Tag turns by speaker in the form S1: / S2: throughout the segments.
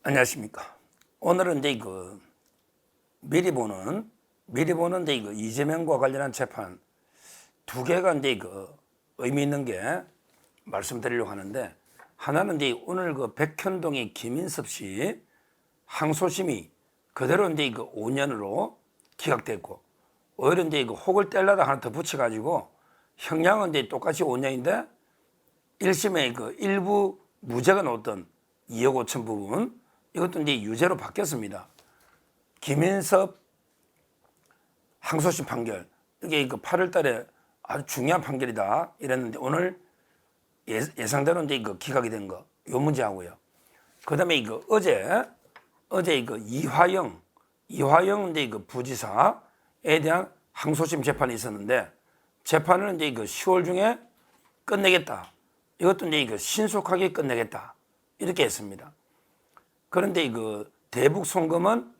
S1: 안녕하십니까. 오늘은 이제 미리 보는 이제 이재명과 관련한 재판 두 개가 이제 의미 있는 게 말씀드리려고 하는데, 하나는 이제 오늘 백현동의 김인섭 씨 항소심이 그대로 이제 5년으로 기각됐고, 오히려 이제 혹을 떼려다 하나 더 붙여가지고 형량은 이제 똑같이 5년인데 1심에 일부 무죄가 나왔던 2억 5천 부분, 이것도 이제 유죄로 바뀌었습니다. 김인섭 항소심 판결, 이게 8월 달에 아주 중요한 판결이다 이랬는데, 오늘 예상대로 이제 기각이 된 거, 요 문제하고요. 그 다음에 어제 이화영 이제 부지사에 대한 항소심 재판이 있었는데, 재판을 이제 10월 중에 끝내겠다. 이것도 이제 신속하게 끝내겠다. 이렇게 했습니다. 그런데 대북 송금은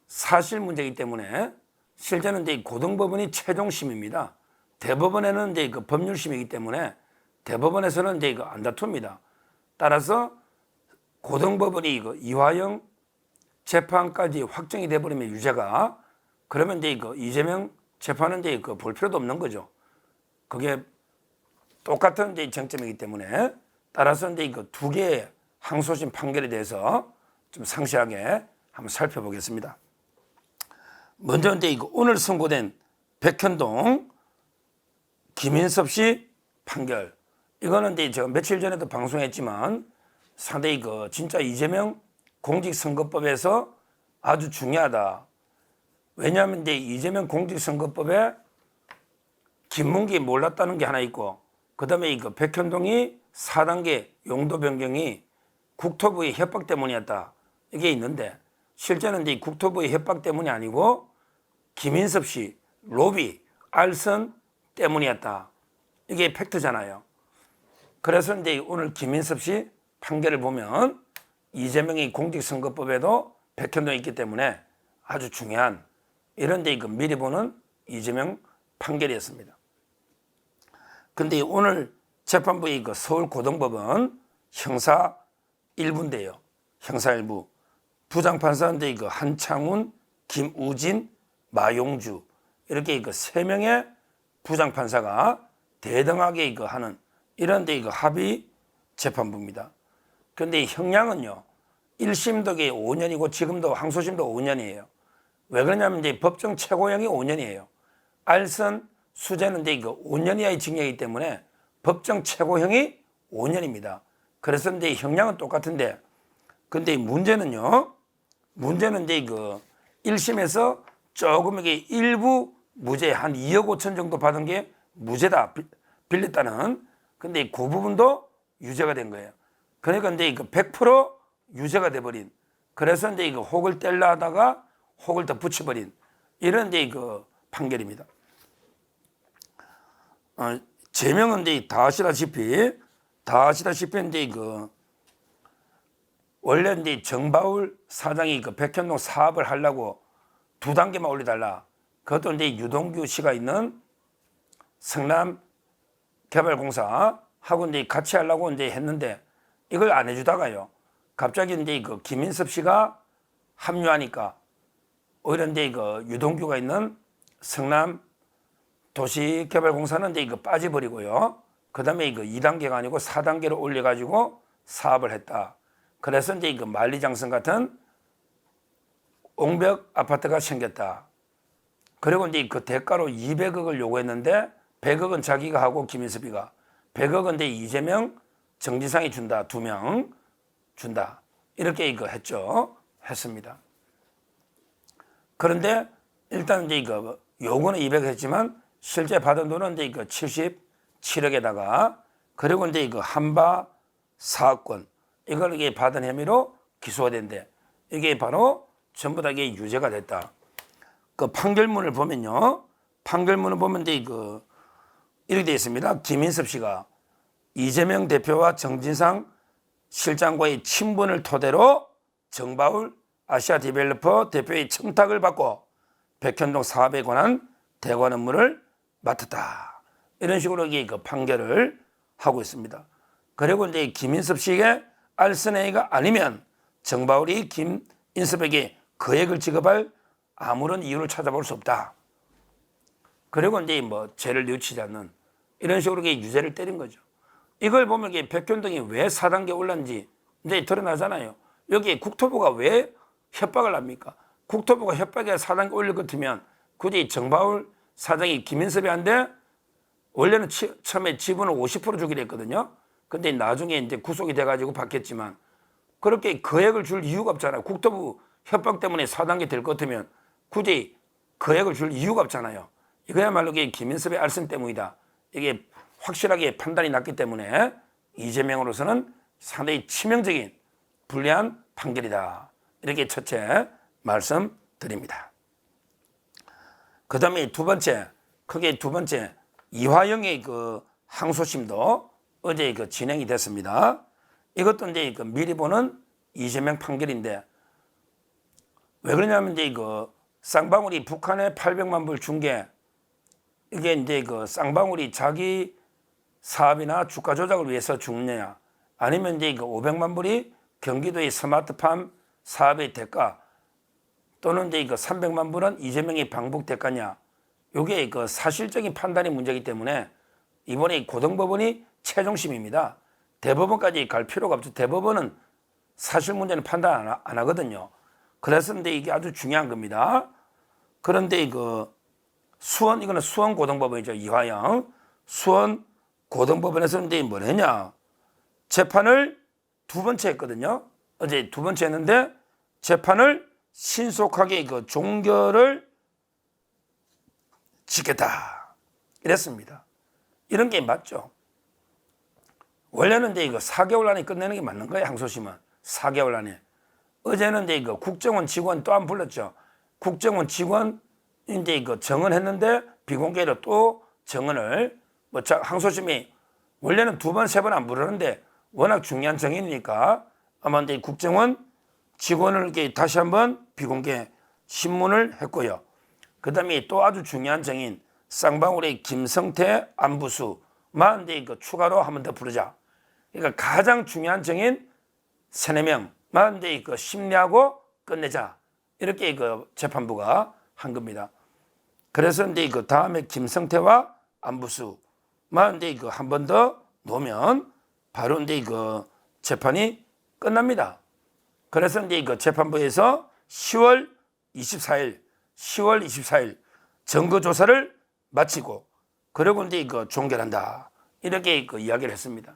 S1: 사실 문제이기 때문에 실제는 이제 고등법원이 최종심입니다. 대법원에는 이제 법률심이기 때문에 대법원에서는 이제 안 다툽니다. 따라서 고등법원이 이화영 재판까지 확정이 돼버리면 유죄가, 그러면 이제 이재명 재판은 이제 볼 필요도 없는 거죠. 그게 똑같은 이제 쟁점이기 때문에, 따라서 이제 두 개의 항소심 판결에 대해서 좀 상세하게 한번 살펴보겠습니다. 먼저 이제 오늘 선고된 백현동 김인섭 씨 판결, 이거는 이제 제가 며칠 전에도 방송했지만 상당히 진짜 이재명 공직선거법에서 아주 중요하다. 왜냐하면 이제 이재명 공직선거법에 김문기 몰랐다는 게 하나 있고, 그 다음에 백현동이 4단계 용도 변경이 국토부의 협박 때문이었다, 이게 있는데, 실제는 이제 국토부의 협박 때문이 아니고 김인섭 씨 로비 알선 때문이었다, 이게 팩트잖아요. 그래서 이제 오늘 김인섭 씨 판결을 보면 이재명의 공직선거법에도 백현동이 있기 때문에 아주 중요한, 이런 데 미리 보는 이재명 판결이었습니다. 근데 오늘 재판부의 서울고등법원 형사 1부인데요. 형사 1부. 부장판사인데 한창훈, 김우진, 마용주, 이렇게 3명의 부장판사가 대등하게 하는 이런 데 합의 재판부입니다. 그런데 형량은요, 1심도 5년이고 지금도 항소심도 5년이에요. 왜 그러냐면 이제 법정 최고형이 5년이에요. 알선 수재는 이제 5년 이하의 징역이기 때문에 법정 최고형이 5년입니다. 그래서 이제 형량은 똑같은데, 근데 문제는요, 문제는 이제 1심에서 조금 이게 일부 무죄 한 2억 5천 정도 받은 게 무죄다, 빌렸다는. 근데 그 부분도 유죄가 된 거예요. 그러니까 이제 100% 유죄가 돼버린, 그래서 이제 혹을 떼려 하다가 혹을 더 붙여버린 이런 이제 판결입니다. 제명은 이제 다 아시다시피 이제 원래 이제 정바울 사장이 백현동 사업을 하려고 2단계만 올려달라. 그것도 이제 유동규 씨가 있는 성남개발공사하고 이제 같이 하려고 이제 했는데, 이걸 안 해주다가요, 갑자기 이제 김인섭 씨가 합류하니까 오히려 이제 유동규가 있는 성남 도시개발공사는 이제 빠져버리고요. 그 다음에 2단계가 아니고 4단계로 올려가지고 사업을 했다. 그래서 이제 만리장성 같은 옹벽 아파트가 생겼다. 그리고 이제 그 대가로 200억을 요구했는데 100억은 자기가 하고 김인섭이가, 100억은 이제 이재명, 정지상이 준다, 2명 준다, 이렇게 했습니다. 그런데 일단 이제 요거는 200억 했지만 실제 받은 돈은 이제 77억에다가, 그리고 이제 한바 사업권, 이걸 이게 받은 혐의로 기소가 된대. 이게 바로 전부 다 이게 유죄가 됐다. 판결문을 보면요, 판결문을 보면 이제 이렇게 되어 있습니다. 김인섭 씨가 이재명 대표와 정진상 실장과의 친분을 토대로 정바울 아시아디벨로퍼 대표의 청탁을 받고 백현동 사업에 관한 대관 업무를 맡았다. 이런 식으로 이게 판결을 하고 있습니다. 그리고 이제 김인섭 씨에게 알선행위가 아니면 정바울이 김인섭에게 거액을 지급할 아무런 이유를 찾아볼 수 없다. 그리고 이제 뭐 죄를 뉘우치지 않는 이런 식으로 유죄를 때린 거죠. 이걸 보면 백현동이 왜 4단계 올랐는지 이제 드러나잖아요. 여기에 국토부가 왜 협박을 합니까? 국토부가 협박에 4단계 올릴 것 같으면 굳이 정바울 사장이 김인섭이한테 원래는 처음에 지분을 50% 주기로 했거든요. 근데 나중에 이제 구속이 돼가지고 받겠지만 그렇게 거액을 줄 이유가 없잖아요. 국토부 협박 때문에 4단계 될 것 같으면 굳이 거액을 줄 이유가 없잖아요. 이거야말로 김인섭의 알선 때문이다. 이게 확실하게 판단이 났기 때문에 이재명으로서는 상당히 치명적인 불리한 판결이다. 이렇게 첫째 말씀드립니다. 그 다음에 크게 두 번째, 이화영의 그 항소심도 어제 진행이 됐습니다. 이것도 이제 미리 보는 이재명 판결인데, 왜 그러냐면 이제 쌍방울이 북한에 800만 불 준 게 이게 이제 쌍방울이 자기 사업이나 주가 조작을 위해서 주느냐, 아니면 이제 500만 불이 경기도의 스마트팜 사업의 대가, 또는 이제 300만 불은 이재명의 방북 대가냐, 이게 사실적인 판단의 문제이기 때문에 이번에 고등법원이 최종심입니다. 대법원까지 갈 필요가 없죠. 대법원은 사실 문제는 판단 안 하거든요. 그래서 근데 이게 아주 중요한 겁니다. 그런데 이거는 수원 고등법원이죠. 이화영 수원 고등법원에서는 이제 뭘 했냐, 재판을 두 번째 했거든요. 어제 두 번째 했는데 재판을 신속하게 종결을 지켰다 이랬습니다. 이런 게 맞죠. 원래는 이제 4개월 안에 끝내는 게 맞는 거예요. 항소심은 4개월 안에. 어제는 이제 국정원 직원 또 한 불렀죠. 국정원 직원 이제 정언했는데 비공개로 또 정언을 항소심이 원래는 두 번, 세 번 안 부르는데 워낙 중요한 정인이니까 아마 이제 국정원 직원을 이렇게 다시 한번 비공개 신문을 했고요. 그 다음에 또 아주 중요한 정인 쌍방울의 김성태 안부수만 이제 추가로 한 번 더 부르자. 그러니까 가장 중요한 정인 3-4명만 이제 심리하고 끝내자. 이렇게 재판부가 한 겁니다. 그래서 이제 다음에 김성태와 안부수만 이제 한 번 더 놓으면 바로 이제 재판이 끝납니다. 그래서 이제 재판부에서 10월 24일 증거 조사를 마치고 그리고 이제 종결한다. 이렇게 이야기를 했습니다.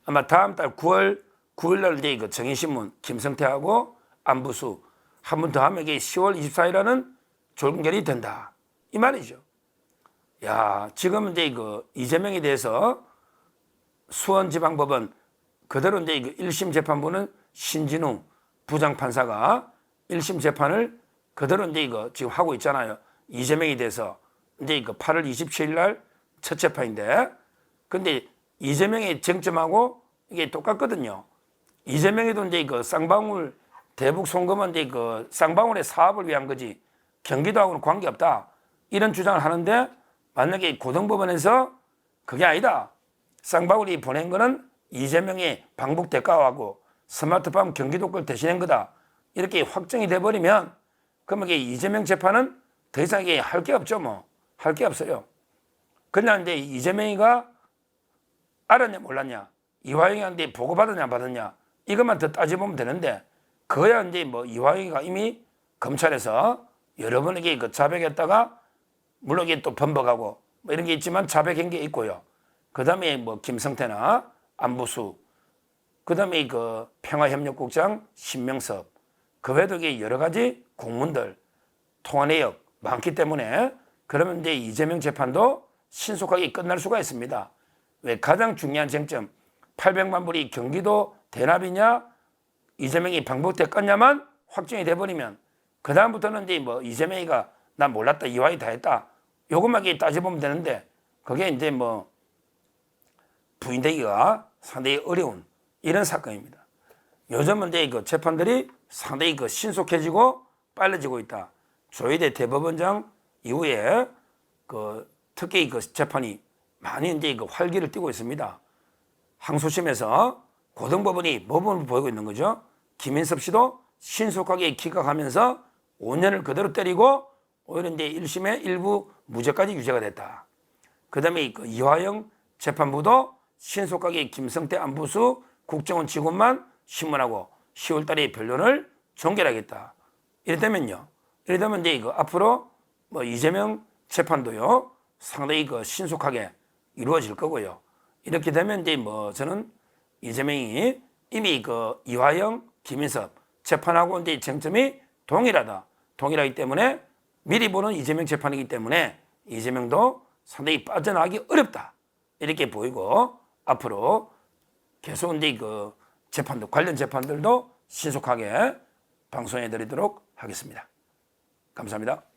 S1: 아마 다음 달 9월 9일 날 이제 정의신문 김성태하고 안부수 한 번 더 하면 이게 10월 24일에는 종결이 된다. 이 말이죠. 야, 지금 이제 이재명에 대해서 수원지방법원 그대로 이제 1심 재판부는 신진웅 부장판사가 1심 재판을 그대로 이제 지금 하고 있잖아요. 이재명에 대해서 이제 8월 27일 날 첫 재판인데, 근데 이재명의 쟁점하고 이게 똑같거든요. 이재명에도 이제 쌍방울 대북 송금은 이제 쌍방울의 사업을 위한 거지 경기도하고는 관계없다. 이런 주장을 하는데 만약에 고등법원에서 그게 아니다. 쌍방울이 보낸 거는 이재명의 방북 대가하고 스마트팜 경기도 걸 대신한 거다. 이렇게 확정이 돼버리면 그러면 이게 이재명 재판은 더 이상 할 게 없죠. 뭐 할 게 없어요. 그냥 이제 이재명이가 알았냐 몰랐냐, 이화영이한테 보고받았냐 안 받았냐, 이것만 더 따져보면 되는데, 그거야 이제 이화영이가 이미 검찰에서 여러 번에게 자백했다가 물론 이게 또 번복하고 이런 게 있지만 자백한 게 있고요. 그 다음에 김성태나 안부수, 그 다음에 평화협력국장 신명섭, 그 외에도 여러 가지 공문들, 통화 내역 많기 때문에 그러면 이제 이재명 재판도 신속하게 끝날 수가 있습니다. 왜? 가장 중요한 쟁점 800만 불이 경기도 대납이냐 이재명이 방북 대가냐만 확정이 돼버리면 그 다음부터는 이제 이재명이가 난 몰랐다, 이화이 다 했다, 요것만 따져보면 되는데 그게 이제 부인되기가 상당히 어려운 이런 사건입니다. 요즘은 이제 재판들이 상당히 신속해지고 빨라지고 있다. 조희대 대법원장 이후에 특히 재판이 많이 이제 활기를 띠고 있습니다. 항소심에서 고등법원이 모범을 보이고 있는 거죠. 김인섭 씨도 신속하게 기각하면서 5년을 그대로 때리고 오히려 이제 1심에 일부 무죄까지 유죄가 됐다. 그 다음에 그 이화영 재판부도 신속하게 김성태 안부수 국정원 직원만 신문하고 10월 달에 변론을 종결하겠다. 이랬다면요. 이러다면 이제 이거 앞으로 뭐 이재명 재판도요 상당히 그 신속하게 이루어질 거고요. 이렇게 되면 이제 뭐 저는 이재명이 이미 그 이화영, 김인섭 재판하고 이제 쟁점이 동일하기 때문에 미리 보는 이재명 재판이기 때문에 이재명도 상당히 빠져나가기 어렵다. 이렇게 보이고 앞으로 계속 이제 그 재판도 관련 재판들도 신속하게 방송해 드리도록 하겠습니다. 감사합니다.